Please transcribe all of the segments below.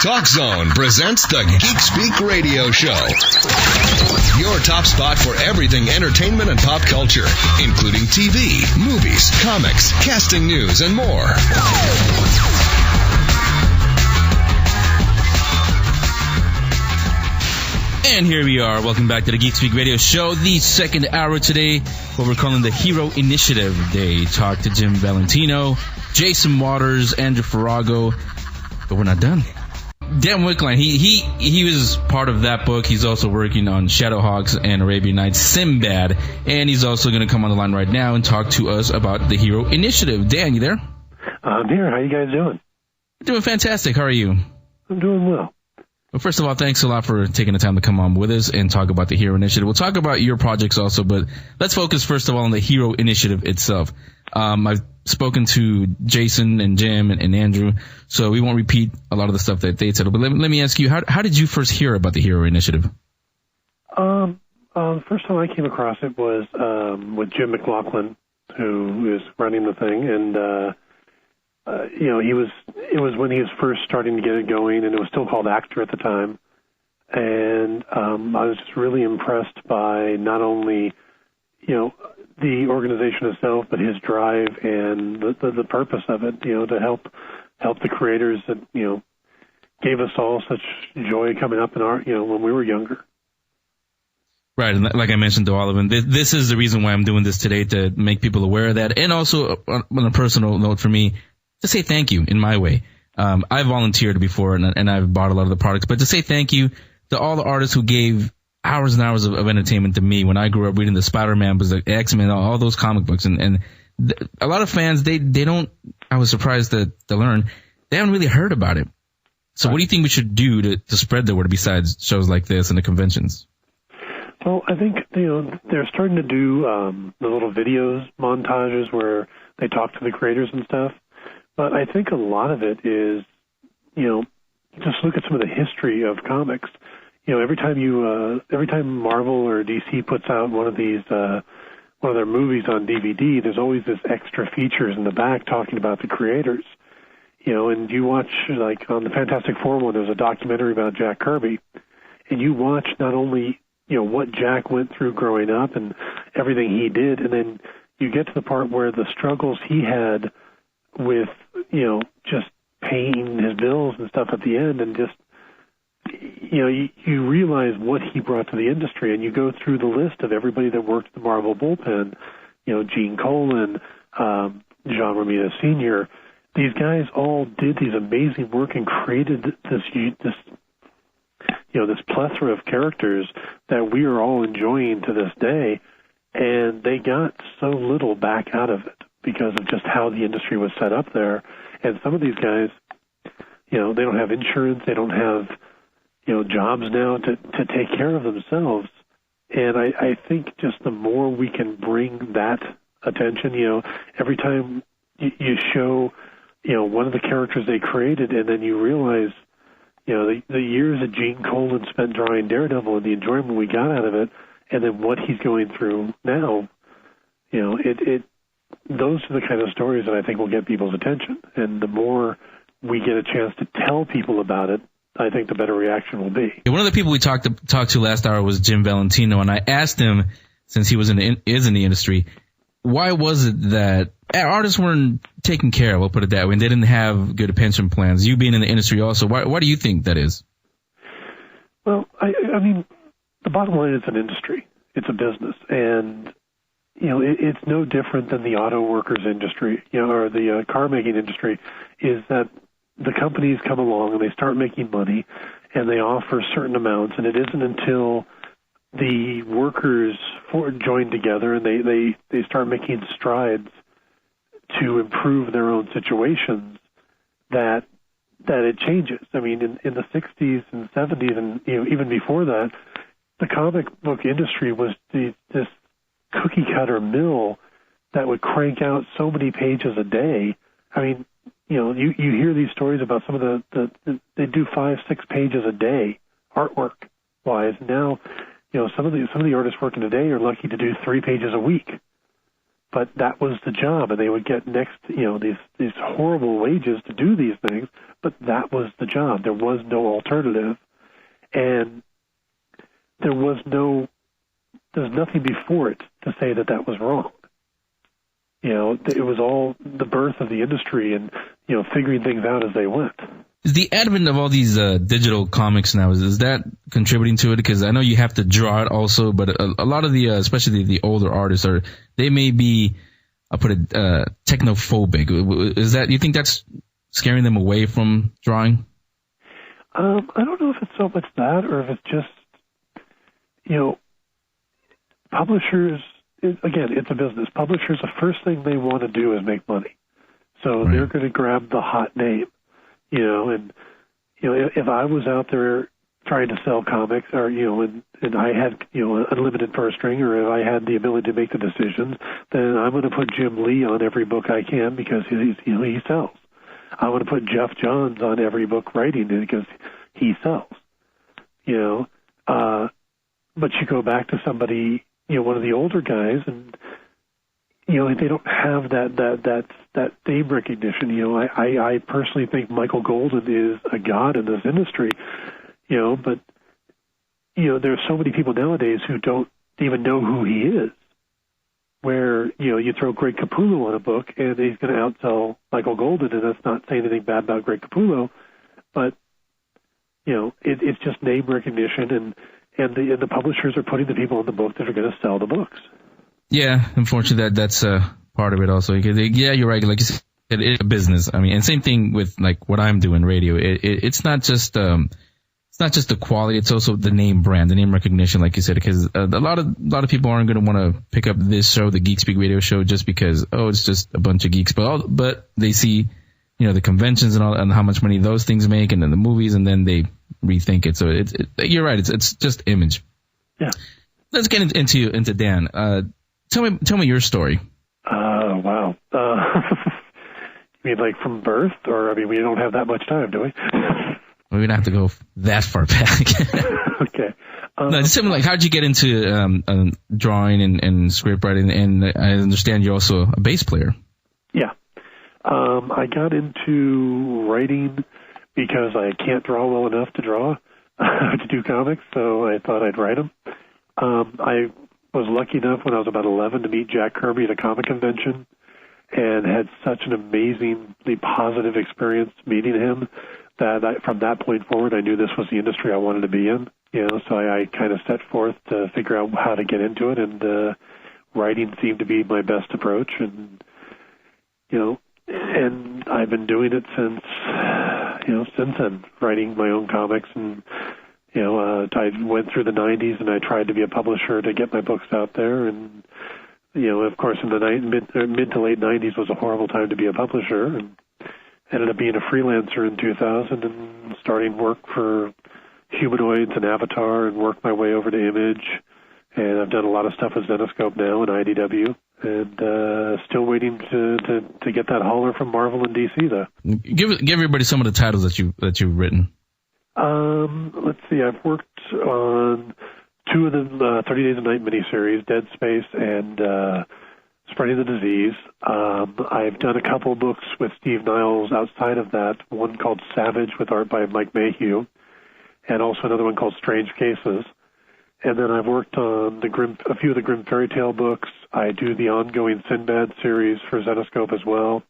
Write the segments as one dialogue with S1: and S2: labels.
S1: Talk Zone presents the Geek Speak Radio Show. Your top spot for everything entertainment and pop culture, including TV, movies, comics, casting news, and more.
S2: And here we are. Welcome back to the Geek Speak Radio Show, the second hour today, what we're calling the Hero Initiative Day. Talk to Jim Valentino, Jason Waters, Andrew Farago, but we're not done. Dan Wickline, he was part of that book. He's also working on Shadowhawks and Arabian Nights, Sinbad, and he's also going to come on the line right now and talk to us about the Hero Initiative. Dan, you there?
S3: I'm here. How you guys doing?
S2: Doing fantastic. How are you?
S3: I'm doing well.
S2: Well, first of all, thanks a lot for taking the time to come on with us and talk about the Hero Initiative. We'll talk about your projects also, but let's focus first of all on the Hero Initiative itself. I've spoken to Jason and Jim and Andrew, so we won't repeat a lot of the stuff that they said. But let me ask you, how did you first hear about the Hero Initiative?
S3: The first time I came across it was with Jim McLaughlin, who is running the thing, and it was when he was first starting to get it going, and it was still called Actor at the time. And I was just really impressed by not only, the organization itself, but his drive and the purpose of it, to help the creators that, gave us all such joy coming up in our, when we were younger.
S2: Right, and like I mentioned to all of them, this is the reason why I'm doing this today, to make people aware of that, and also on a personal note for me, to say thank you in my way. I volunteered before, and I've bought a lot of the products, but to say thank you to all the artists who gave hours and hours of entertainment to me when I grew up reading the Spider-Man, the X-Men, all those comic books. And a lot of fans, they don't, I was surprised to learn, they haven't really heard about it. So what do you think we should do to spread the word besides shows like this and the conventions?
S3: Well, I think, they're starting to do the little videos, montages where they talk to the creators and stuff. But I think a lot of it is, just look at some of the history of comics. Every time Marvel or DC puts out one of their movies on DVD, there's always this extra features in the back talking about the creators. And you watch, like on the Fantastic Four one, there's a documentary about Jack Kirby, and you watch not only, what Jack went through growing up and everything he did, and then you get to the part where the struggles he had with, just paying his bills and stuff at the end, and just, you realize what he brought to the industry, and you go through the list of everybody that worked at the Marvel bullpen, Gene Colan, John Romita Sr., these guys all did these amazing work and created this plethora of characters that we are all enjoying to this day, and they got so little back out of it because of just how the industry was set up there. And some of these guys, they don't have insurance, they don't have, jobs now to take care of themselves. And I think just the more we can bring that attention, every time you show, one of the characters they created, and then you realize, the years that Gene Colan spent drawing Daredevil and the enjoyment we got out of it, and then what he's going through now, those are the kind of stories that I think will get people's attention. And the more we get a chance to tell people about it, I think the better reaction will be.
S2: One of the people we talked to last hour was Jim Valentino, and I asked him, since he is in the industry, why was it that artists weren't taken care of, we'll put it that way, and they didn't have good pension plans? You being in the industry also, why do you think that is?
S3: Well, I mean, the bottom line is an industry. It's a business, and it's no different than the auto workers industry, or the car making industry, is that the companies come along and they start making money and they offer certain amounts, and it isn't until the workers join together and they start making strides to improve their own situations that it changes. I mean, in the 60s and 70s and even before that, the comic book industry was this cookie-cutter mill that would crank out so many pages a day. I mean, you hear these stories about some of they do 5-6 pages a day, artwork-wise. Now, some of the artists working today are lucky to do 3 pages a week. but that was the job, and they would get these horrible wages to do these things, but that was the job. There was no alternative, and there's nothing before it to say that was wrong. It was all the birth of the industry and, figuring things out as they went.
S2: Is the advent of all these digital comics now, is that contributing to it? Because I know you have to draw it also, but a lot of the, especially the older artists, they may be, I'll put it, technophobic. Is that, you think that's scaring them away from drawing?
S3: I don't know if it's so much that, or if it's just, publishers, again, it's a business. Publishers, the first thing they want to do is make money. So They're going to grab the hot name, if I was out there trying to sell comics, or, and I had, unlimited purse string, or if I had the ability to make the decisions, then I'm going to put Jim Lee on every book I can because he sells. I want to put Jeff Johns on every book writing because he sells, but you go back to somebody, one of the older guys, and they don't have that name recognition. I personally think Michael Golden is a god in this industry, but there's so many people nowadays who don't even know who he is. Where you throw Greg Capullo on a book and he's going to outsell Michael Golden, and that's not saying anything bad about Greg Capullo, but it's just name recognition, and the publishers are putting the people in the book that are going to sell the books. Yeah,
S2: unfortunately, that's part of it also. Yeah, you're right. Like you said, it's a business. I mean, and same thing with like what I'm doing, radio. It's not just the quality; it's also the name brand, the name recognition, like you said. Because a lot of people aren't going to want to pick up this show, the Geek Speak Radio Show, just because it's just a bunch of geeks. But they see the conventions and all, and how much money those things make, and then the movies, and then they rethink it. So you're right. It's just image.
S3: Yeah.
S2: Let's get into Dan. Tell me your story.
S3: Wow. You mean like from birth, or we don't have that much time, do we?
S2: We don't have to go that far back.
S3: Okay.
S2: No, just something like, how'd you get into drawing and script writing? And I understand you're also a bass player.
S3: Yeah. I got into writing because I can't draw well enough to draw, to do comics, so I thought I'd write them. I was lucky enough when I was about 11 to meet Jack Kirby at a comic convention, and had such an amazingly positive experience meeting him that from that point forward, I knew this was the industry I wanted to be in. So I kind of set forth to figure out how to get into it, and writing seemed to be my best approach, and and I've been doing it since then, writing my own comics. And I went through the 90s, and I tried to be a publisher to get my books out there. And, of course, in the mid to late 90s was a horrible time to be a publisher, and ended up being a freelancer in 2000 and starting work for Humanoids and Avatar, and worked my way over to Image. And I've done a lot of stuff with Zenescope now and IDW, and still waiting to get that hauler from Marvel and DC, though.
S2: Give everybody some of the titles that you've written.
S3: Let's see. I've worked on two of the 30 Days of Night miniseries, Dead Space and Spreading the Disease. I've done a couple books with Steve Niles outside of that, one called Savage with art by Mike Mayhew, and also another one called Strange Cases. And then I've worked on a few of the Grimm Fairy Tale books. I do the ongoing Sinbad series for Zenescope as well.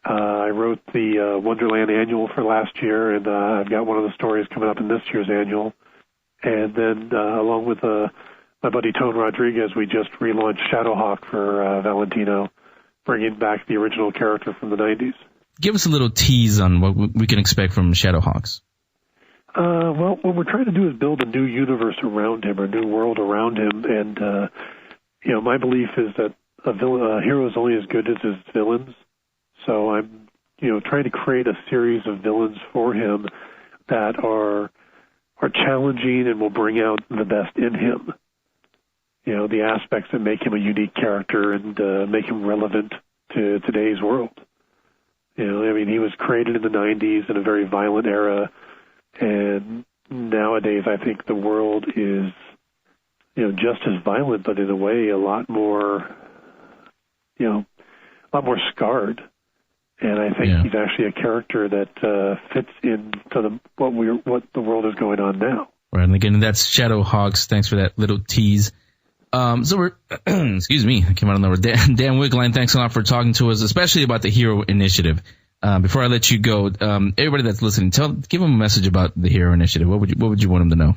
S3: I wrote the Wonderland Annual for last year, and I've got one of the stories coming up in this year's annual. And then along with my buddy Tone Rodriguez, we just relaunched Shadowhawk for Valentino, bringing back the original character from the 90s.
S2: Give us a little tease on what we can expect from Shadowhawks.
S3: Well, what we're trying to do is build a new universe around him, or a new world around him. And, my belief is that a hero is only as good as his villains. So I'm, trying to create a series of villains for him that are challenging and will bring out the best in him. The aspects that make him a unique character and make him relevant to today's world. He was created in the 90s in a very violent era, and nowadays I think the world is, just as violent, but in a way a lot more a lot more scarred. And I think he's actually a character that fits into what the world is going on now.
S2: Right, and again, that's Shadowhawks. Thanks for that little tease. So we're, excuse me, I came out of nowhere. Dan Wickline, thanks a lot for talking to us, especially about the Hero Initiative. Before I let you go, everybody that's listening, give them a message about the Hero Initiative. What would you want them to know?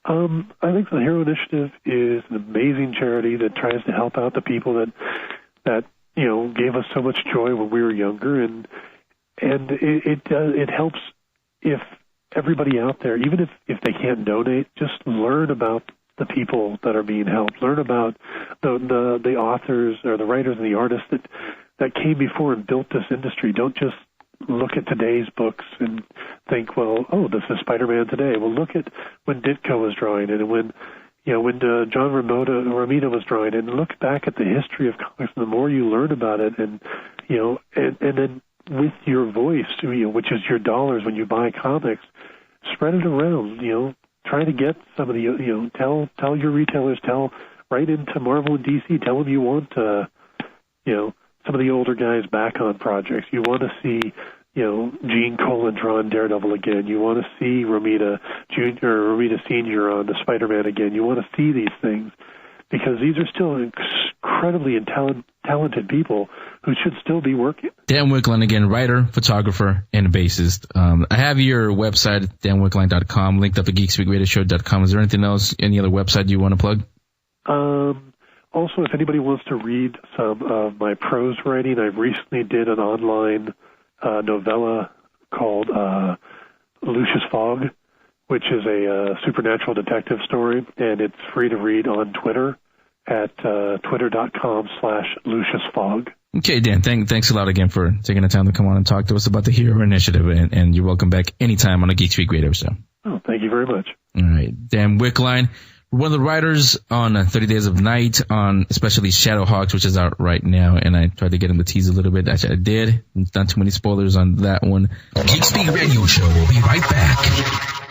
S3: I think the Hero Initiative is an amazing charity that tries to help out the people that gave us so much joy when we were younger, and it helps if everybody out there, even if they can't donate, just learn about the people that are being helped, learn about the authors or the writers and the artists that came before and built this industry. Don't just look at today's books and think, well, this is Spider-Man today. Well, look at when Ditko was drawing it, and when John Romita was drawing it, and look back at the history of comics. And the more you learn about it, and then with your voice, which is your dollars when you buy comics, spread it around. Try to get some of the tell your retailers, write into Marvel and DC, tell them you want some of the older guys back on projects. You want to see Gene Colan drawing Daredevil again. You want to see Romita Jr. or Romita Sr. on the Spider-Man again. You want to see these things because these are still incredibly talented people who should still be working. Dan
S2: Wickline again, writer, photographer, and bassist. I have your website, danwickline.com, linked up at geekspeakradioshow.com. Is there anything else, any other website you want to plug?
S3: Also, if anybody wants to read some of my prose writing, I recently did an online novella called Lucius Fogg, which is a supernatural detective story, and it's free to read on Twitter at twitter.com/LuciusFogg.
S2: Okay, Dan, thanks a lot again for taking the time to come on and talk to us about the Hero Initiative, and you're welcome back anytime on the Geek Speak Radio Show.
S3: Oh, thank you very much.
S2: All right, Dan Wickline, one of the writers on 30 Days of Night, on especially Shadowhawks, which is out right now, and I tried to get him to tease a little bit. Actually, I did. Not too many spoilers on that one.
S1: Geek Speak Radio Show will be right back.